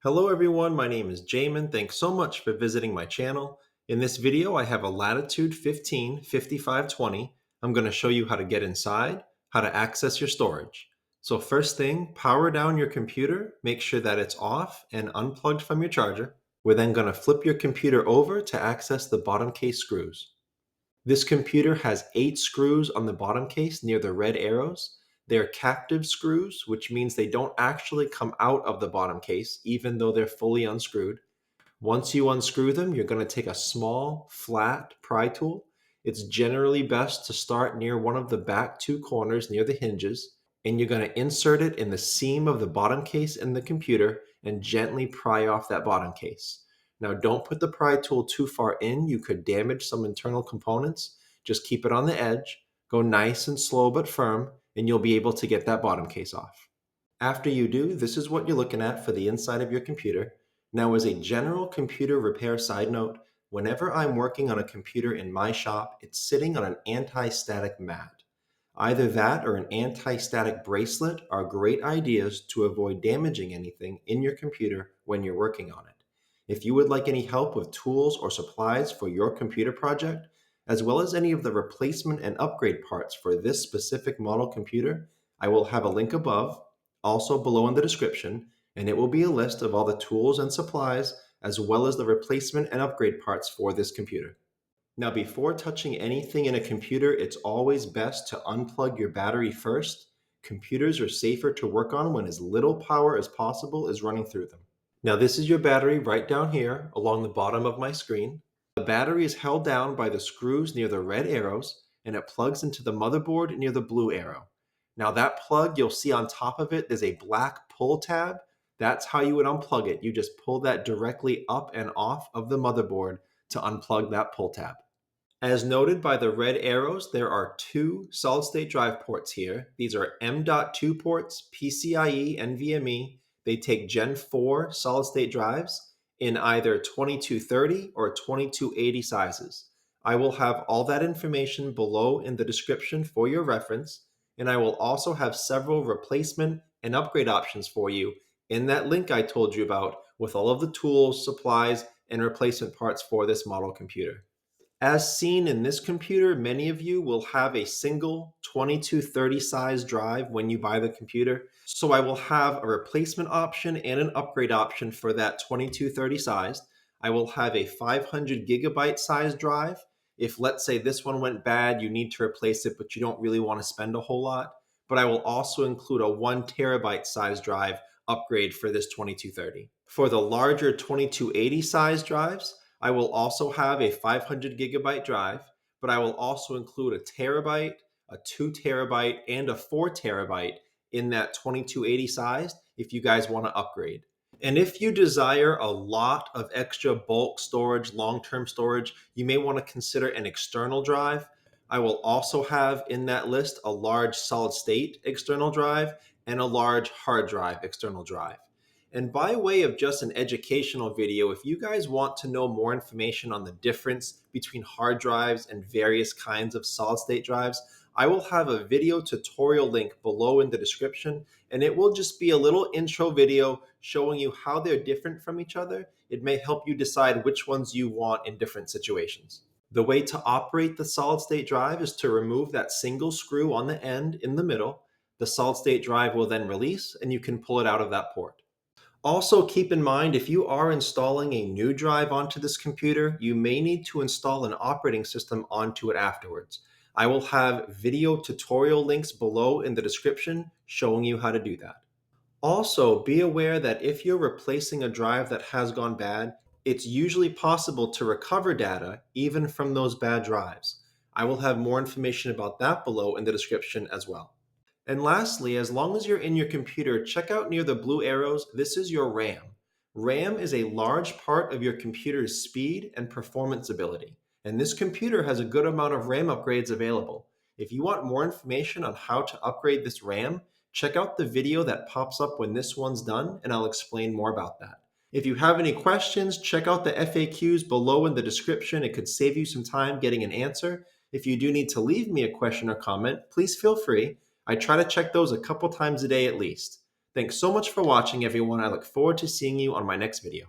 Hello everyone, my name is Jamin. Thanks so much for visiting my channel. In this video, I have a Latitude 15 5520. I'm going to show you how to get inside, how to access your storage. So first thing, power down your computer, make sure that it's off and unplugged from your charger. We're then going to flip your computer over to access the bottom case screws. This computer has 8 screws on the bottom case near the red arrows. They're captive screws, which means they don't actually come out of the bottom case, even though they're fully unscrewed. Once you unscrew them, you're going to take a small, flat pry tool. It's generally best to start near one of the back 2 corners near the hinges, and you're going to insert it in the seam of the bottom case in the computer and gently pry off that bottom case. Now, don't put the pry tool too far in. You could damage some internal components. Just keep it on the edge. Go nice and slow but firm, and you'll be able to get that bottom case off. After you do, this is what you're looking at for the inside of your computer. Now, as a general computer repair side note, whenever I'm working on a computer in my shop, it's sitting on an anti-static mat. Either that or an anti-static bracelet are great ideas to avoid damaging anything in your computer when you're working on it. If you would like any help with tools or supplies for your computer project, as well as any of the replacement and upgrade parts for this specific model computer, I will have a link above, also below in the description, and it will be a list of all the tools and supplies, as well as the replacement and upgrade parts for this computer. Now, before touching anything in a computer, it's always best to unplug your battery first. Computers are safer to work on when as little power as possible is running through them. Now, this is your battery right down here along the bottom of my screen. The battery is held down by the screws near the red arrows, and it plugs into the motherboard near the blue arrow. Now, that plug, you'll see on top of it, there's a black pull tab. That's how you would unplug it. You just pull that directly up and off of the motherboard to unplug that pull tab. As noted by the red arrows, there are 2 solid-state drive ports here. These are M.2 ports, PCIe, NVMe. They take Gen 4 solid-state drives in either 2230 or 2280 sizes. I will have all that information below in the description for your reference, and I will also have several replacement and upgrade options for you in that link I told you about with all of the tools, supplies, and replacement parts for this model computer. As seen in this computer, many of you will have a single 2230 size drive when you buy the computer. So I will have a replacement option and an upgrade option for that 2230 size. I will have a 500 gigabyte size drive. If, let's say, this one went bad, you need to replace it, but you don't really want to spend a whole lot. But I will also include a 1 terabyte size drive upgrade for this 2230. For the larger 2280 size drives, I will also have a 500 gigabyte drive, but I will also include a terabyte, a 2 terabyte, and a 4 terabyte in that 2280 size if you guys want to upgrade. And if you desire a lot of extra bulk storage, long-term storage, you may want to consider an external drive. I will also have in that list a large solid-state external drive and a large hard drive external drive. And by way of just an educational video, if you guys want to know more information on the difference between hard drives and various kinds of solid-state drives, I will have a video tutorial link below in the description, and it will just be a little intro video showing you how they're different from each other. It may help you decide which ones you want in different situations. The way to operate the solid-state drive is to remove that single screw on the end in the middle. The solid-state drive will then release, and you can pull it out of that port. Also, keep in mind, if you are installing a new drive onto this computer, you may need to install an operating system onto it afterwards. I will have video tutorial links below in the description showing you how to do that. Also, be aware that if you're replacing a drive that has gone bad, it's usually possible to recover data even from those bad drives. I will have more information about that below in the description as well. And lastly, as long as you're in your computer, check out near the blue arrows, this is your RAM. RAM is a large part of your computer's speed and performance ability, and this computer has a good amount of RAM upgrades available. If you want more information on how to upgrade this RAM, check out the video that pops up when this one's done, and I'll explain more about that. If you have any questions, check out the FAQs below in the description. It could save you some time getting an answer. If you do need to leave me a question or comment, please feel free. I try to check those a couple times a day at least. Thanks so much for watching, everyone. I look forward to seeing you on my next video.